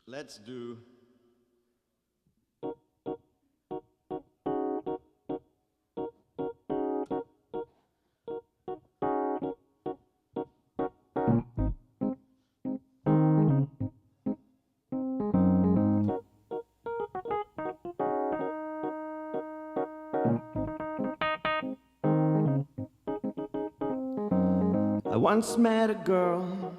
Let's do I once met a girl.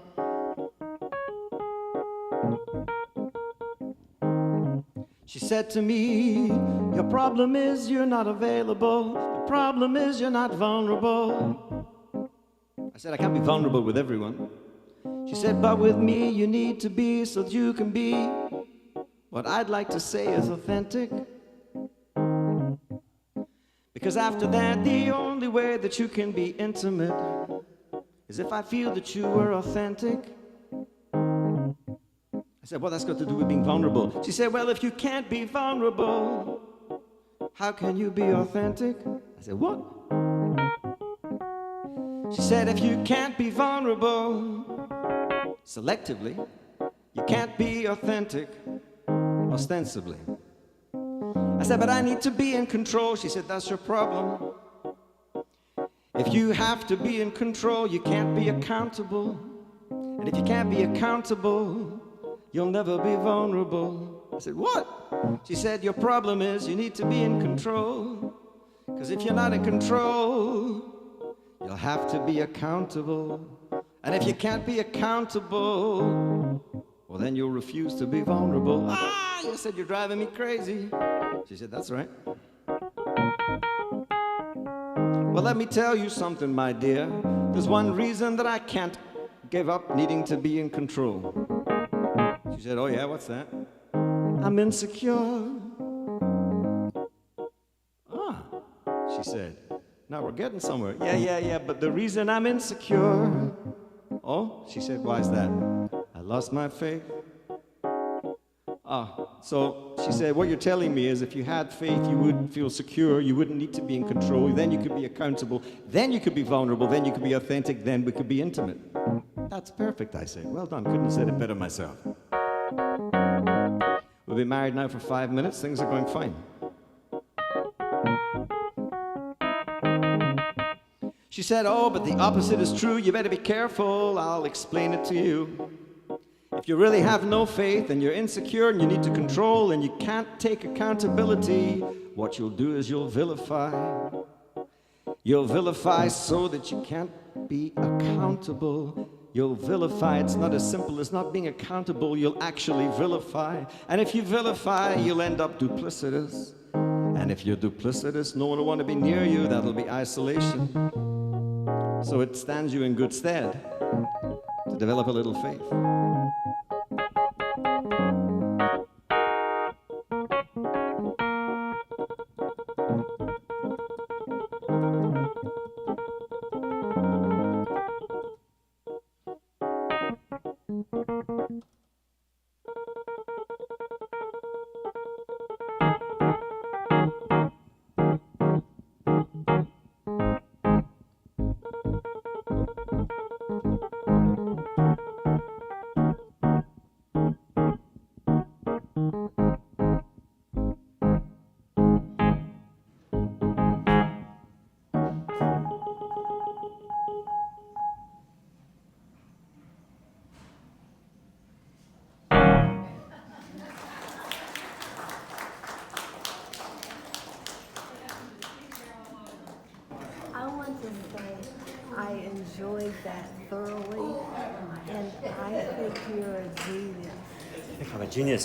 She said to me, your problem is you're not available. Your problem is you're not vulnerable. I said, I can't be vulnerable with everyone. She said, but with me you need to be so that you can be what I'd like to say is authentic. Because after that, the only way that you can be intimate is if I feel that you were authentic. I said, well, that's got to do with being vulnerable. She said, well, if you can't be vulnerable, how can you be authentic? I said, what? She said, if you can't be vulnerable selectively, you can't be authentic ostensibly. I said, but I need to be in control. She said, that's your problem. If you have to be in control, you can't be accountable. And if you can't be accountable, you'll never be vulnerable. I said, what? She said, your problem is you need to be in control. Because if you're not in control, you'll have to be accountable. And if you can't be accountable, well, then you'll refuse to be vulnerable. Ah, you said you're driving me crazy. She said, that's right. Well, let me tell you something, my dear. There's one reason that I can't give up needing to be in control. She said, oh yeah, what's that? I'm insecure. Ah, she said, now we're getting somewhere. Yeah, but the reason I'm insecure. Oh, she said, why is that? I lost my faith. So she said, what you're telling me is if you had faith, you would feel secure, you wouldn't need to be in control, then you could be accountable, then you could be vulnerable, then you could be authentic, then we could be intimate. That's perfect, I say. Well done, couldn't have said it better myself. We've been married now for 5 minutes, things are going fine. She said, oh, but the opposite is true, you better be careful, I'll explain it to you. If you really have no faith and you're insecure and you need to control and you can't take accountability, what you'll do is you'll vilify. You'll vilify so that you can't be accountable. You'll vilify. It's not as simple as not being accountable. You'll actually vilify. And if you vilify, you'll end up duplicitous. And if you're duplicitous, no one will want to be near you. That'll be isolation. So it stands you in good stead to develop a little faith. I want to say I enjoyed that thoroughly, and I think you're a genius. I think I'm a genius.